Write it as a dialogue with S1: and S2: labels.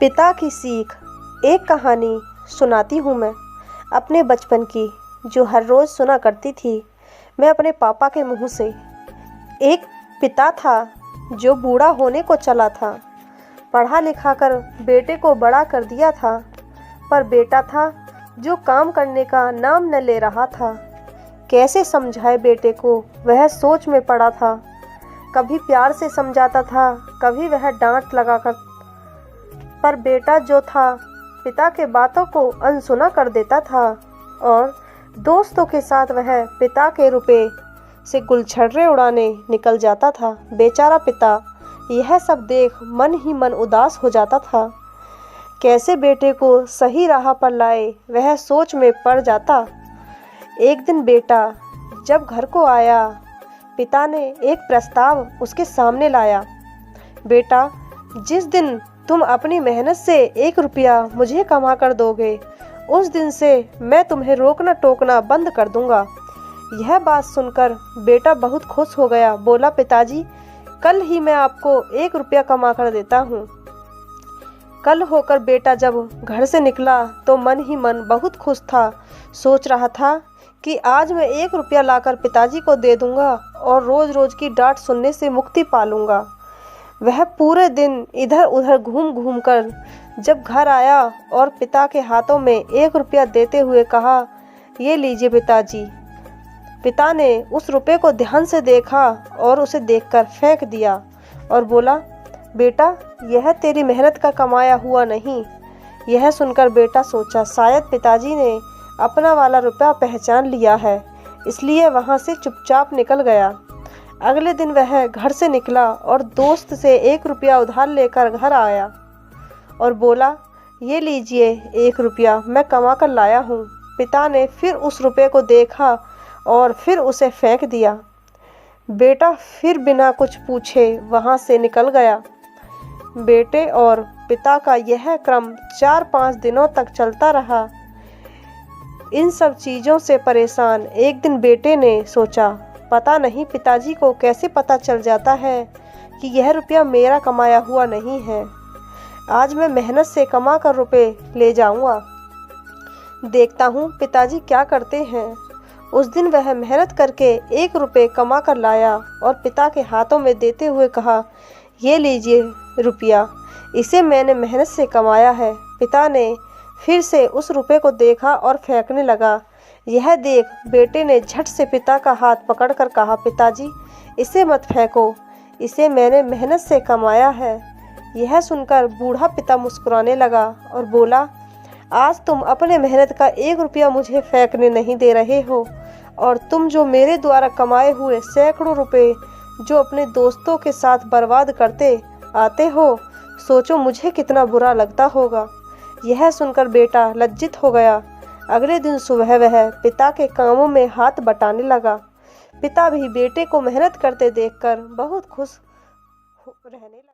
S1: पिता की सीख। एक कहानी सुनाती हूँ मैं अपने बचपन की, जो हर रोज़ सुना करती थी मैं अपने पापा के मुँह से। एक पिता था जो बूढ़ा होने को चला था। पढ़ा लिखा कर बेटे को बड़ा कर दिया था, पर बेटा था जो काम करने का नाम न ले रहा था। कैसे समझाए बेटे को, वह सोच में पड़ा था। कभी प्यार से समझाता था, कभी वह डांट लगाकर, पर बेटा जो था पिता के बातों को अनसुना कर देता था और दोस्तों के साथ वह पिता के रुपए से गुलछर्रे उड़ाने निकल जाता था। बेचारा पिता यह सब देख मन ही मन उदास हो जाता था। कैसे बेटे को सही राह पर लाए, वह सोच में पड़ जाता। एक दिन बेटा जब घर को आया, पिता ने एक प्रस्ताव उसके सामने लाया। बेटा, जिस दिन तुम अपनी मेहनत से 1 रुपया मुझे कमा कर दोगे, उस दिन से मैं तुम्हें रोकना टोकना बंद कर दूंगा। यह बात सुनकर बेटा बहुत खुश हो गया। बोला, पिताजी, कल ही मैं आपको 1 रुपया कमा कर देता हूँ। कल होकर बेटा जब घर से निकला तो मन ही मन बहुत खुश था। सोच रहा था कि आज मैं 1 रुपया लाकर पिताजी को दे दूंगा और रोज़ रोज़ की डांट सुनने से मुक्ति पा लूँगा। वह पूरे दिन इधर उधर घूम घूम कर जब घर आया और पिता के हाथों में 1 रुपया देते हुए कहा, ये लीजिए पिताजी। पिता ने उस रुपये को ध्यान से देखा और उसे देखकर फेंक दिया और बोला, बेटा, यह तेरी मेहनत का कमाया हुआ नहीं। यह सुनकर बेटा सोचा, शायद पिताजी ने अपना वाला रुपया पहचान लिया है, इसलिए वहाँ से चुपचाप निकल गया। अगले दिन वह घर से निकला और दोस्त से 1 रुपया उधार लेकर घर आया और बोला, ये लीजिए 1 रुपया मैं कमा कर लाया हूँ। पिता ने फिर उस रुपये को देखा और फिर उसे फेंक दिया। बेटा फिर बिना कुछ पूछे वहाँ से निकल गया। बेटे और पिता का यह क्रम 4-5 दिनों तक चलता रहा। इन सब चीज़ों से परेशान एक दिन बेटे ने सोचा, पता नहीं पिताजी को कैसे पता चल जाता है कि यह रुपया मेरा कमाया हुआ नहीं है। आज मैं मेहनत से कमा कर रुपये ले जाऊंगा, देखता हूँ पिताजी क्या करते हैं। उस दिन वह मेहनत करके 1 रुपये कमा कर लाया और पिता के हाथों में देते हुए कहा, ये लीजिए रुपया, इसे मैंने मेहनत से कमाया है। पिता ने फिर से उस रुपये को देखा और फेंकने लगा। यह देख बेटे ने झट से पिता का हाथ पकड़कर कहा, पिताजी, इसे मत फेंको, इसे मैंने मेहनत से कमाया है। यह सुनकर बूढ़ा पिता मुस्कुराने लगा और बोला, आज तुम अपने मेहनत का 1 रुपया मुझे फेंकने नहीं दे रहे हो, और तुम जो मेरे द्वारा कमाए हुए सैकड़ों रुपए जो अपने दोस्तों के साथ बर्बाद करते आते हो, सोचो मुझे कितना बुरा लगता होगा। यह सुनकर बेटा लज्जित हो गया। अगले दिन सुबह वह पिता के कामों में हाथ बटाने लगा। पिता भी बेटे को मेहनत करते देखकर बहुत खुश रहने लगा।